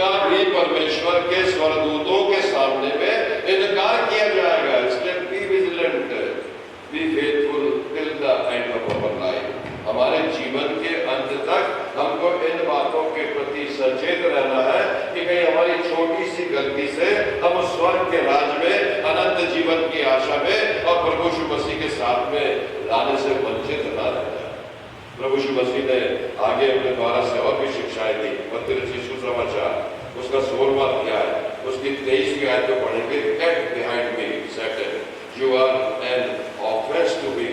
उसका भी परमेश्वर के स्वर्गदूतों के सामने में इनकार किया जाएगा। इसलिए be vigilant, be faithful till the end of our life. हमारे जीवन के अंत तक हमको इन बातों के प्रति सचेत रहना है कि कहीं हमारी छोटी सी गलती से हम स्वर्ग के राज में अनंत जीवन की आशा में और प्रभु यीशु मसीह के साथ में लाने से वंचित न रह जाए। प्रभु यीशु मसीह ने आगे अपने द्वारा से और भी शिक्षाएं दी। मत्ती रचित सुसमाचार उसका 16वां अध्याय उसकी 23वीं आयत को पढ़ेंगे। Get behind me Satan, you are an offence to me.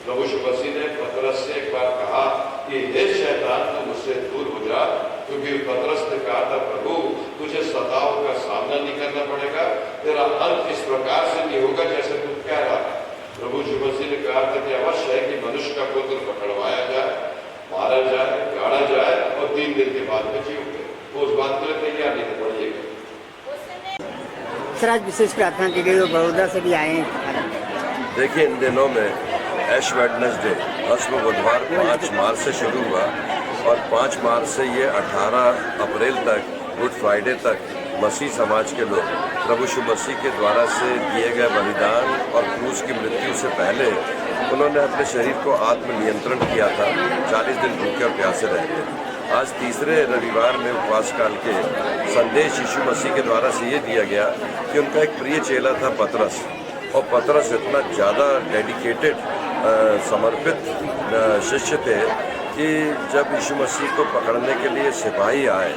प्रभु यीशु मसीह ने पतरस से एक बार कहा कि हे शैतान, तू मुझसे दूर हो जा, क्योंकि पतरस ने कहा था प्रभु तुझे सताओं का सामना नहीं करना पड़ेगा, तेरा अंत इस प्रकार से नहीं होगा जैसे तू कह रहा है। प्रभु यीशु मसीह ने कहा था कि अवश्य है कि मनुष्य का पुत्र पकड़वाया जाए, मारा जाए, गाड़ा जाए और 3 दिन के बाद में जी उठे। वो उस बात के लिए तैयार नहीं थे। पढ़िएगा सर, आज विशेष प्रार्थना की गई और बड़ौदा से भी आए हैं। देखिए, इन दिनों में ऐश वेडनेसडे भस्म बुधवार 5 मार्च से शुरू हुआ और 5 मार्च से ये 18 अप्रैल तक गुड फ्राइडे तक मसीह समाज के लोग प्रभु यीशु मसीह के द्वारा से दिए गए बलिदान और क्रूस की मृत्यु से पहले उन्होंने अपने शरीर को आत्म नियंत्रण किया था। 40 दिन भूखे और प्यासे रहे थे। आज तीसरे रविवार में उपवास काल के संदेश यीशु मसीह के द्वारा से ये दिया गया कि उनका एक प्रिय चेला था पतरस, और पतरस इतना ज़्यादा डेडिकेटेड समर्पित शिष्य थे कि जब यीशु मसीह को पकड़ने के लिए सिपाही आए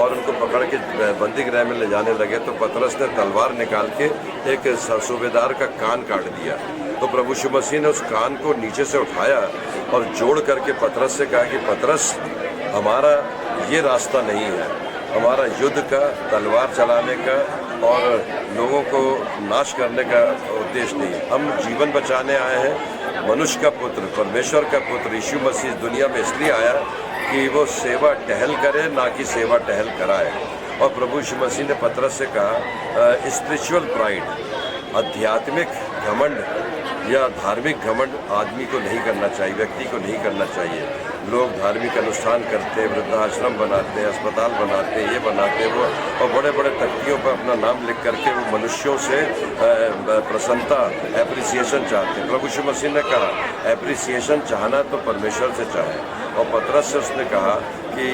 और उनको पकड़ के बंदी गृह में ले जाने लगे तो पतरस ने तलवार निकाल के एक सूबेदार का कान काट दिया। तो प्रभु यीशु मसीह ने उस कान को नीचे से उठाया और जोड़ करके पतरस से कहा कि पतरस, हमारा ये रास्ता नहीं है, हमारा युद्ध का, तलवार चलाने का और लोगों को नाश करने का उद्देश्य नहीं है। हम जीवन बचाने आए हैं। मनुष्य का पुत्र, परमेश्वर का पुत्र यीशु मसीह दुनिया में इसलिए आया कि वो सेवा टहल करे, ना कि सेवा टहल कराए। और प्रभु यीशु मसीह ने पतरस से कहा, स्पिरिचुअल प्राइड, आध्यात्मिक घमंड या धार्मिक घमंड आदमी को नहीं करना चाहिए, व्यक्ति को नहीं करना चाहिए। लोग धार्मिक अनुष्ठान करते, वृद्धाश्रम बनाते, अस्पताल बनाते, ये बनाते वो, और बड़े बड़े तख्तियों पर अपना नाम लिख करके वो मनुष्यों से प्रसन्नता, एप्रिसिएशन चाहते हैं। प्रभु यीशु मसीह ने कहा, एप्रिसिएशन चाहना तो परमेश्वर से चाहे। और पतरस से उसने कहा कि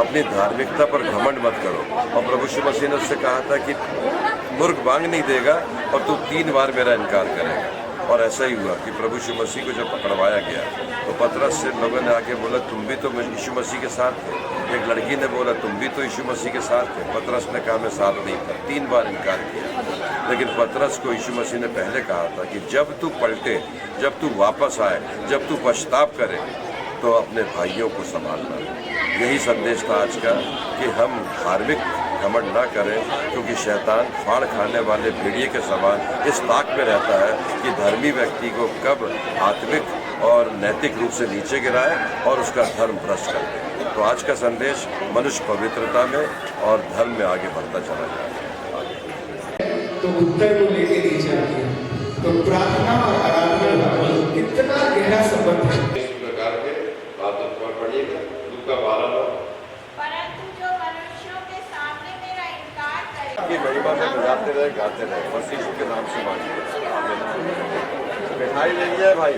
अपनी धार्मिकता पर घमंड मत करो। और प्रभु यीशु मसीह ने उससे कहा था कि मुर्ग बांग नहीं देगा और तू 3 बार मेरा इनकार करेगा। और ऐसा ही हुआ कि प्रभु यीशु मसीह को जब पकड़वाया गया तो पतरस से लोगों ने आके बोला, तुम भी तो यीशु मसीह के साथ थे। एक लड़की ने बोला, तुम भी तो यीशु मसीह के साथ थे। पतरस ने कहा, मैं साथ नहीं था। 3 बार इनकार किया। लेकिन पतरस को यीशु मसीह ने पहले कहा था कि जब तू पलटे, जब तू वापस आए, जब तू पछताप करे तो अपने भाइयों को संभालना। यही संदेश था आज का कि हम धार्मिक घमंड ना करें, क्योंकि शैतान फाड़ खाने वाले भेड़िए के समान इस ताक में रहता है कि धर्मी व्यक्ति को कब आत्मिक और नैतिक रूप से नीचे गिराए और उसका धर्म भ्रष्ट कर दे। तो आज का संदेश मनुष्य पवित्रता में और धर्म में आगे बढ़ता चला जाए। तो उत्तर को लेके नीचे आती है। तो प्रार्थना और आराधना का कितना गहरा संबंध है। इस प्रकार के बात पर पढ़िएगा। लूका 12 की महिमा में बजाते रहे, गाते रहे, बस यीशु के नाम से मांगिए। मिठाई ले लिया है भाई।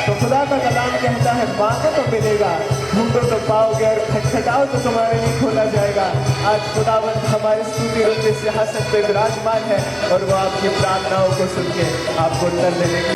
तो खुदा का कलाम कहता है, मांगो तो मिलेगा, ढूंढो तो पाओगे और खटखटाओ तो तुम्हारे लिए खोला जाएगा। आज खुदावंद हमारे स्तुति रूप के सिंहासन पे विराजमान है और वो आपकी प्रार्थनाओं को सुन के आपको उत्तर देने की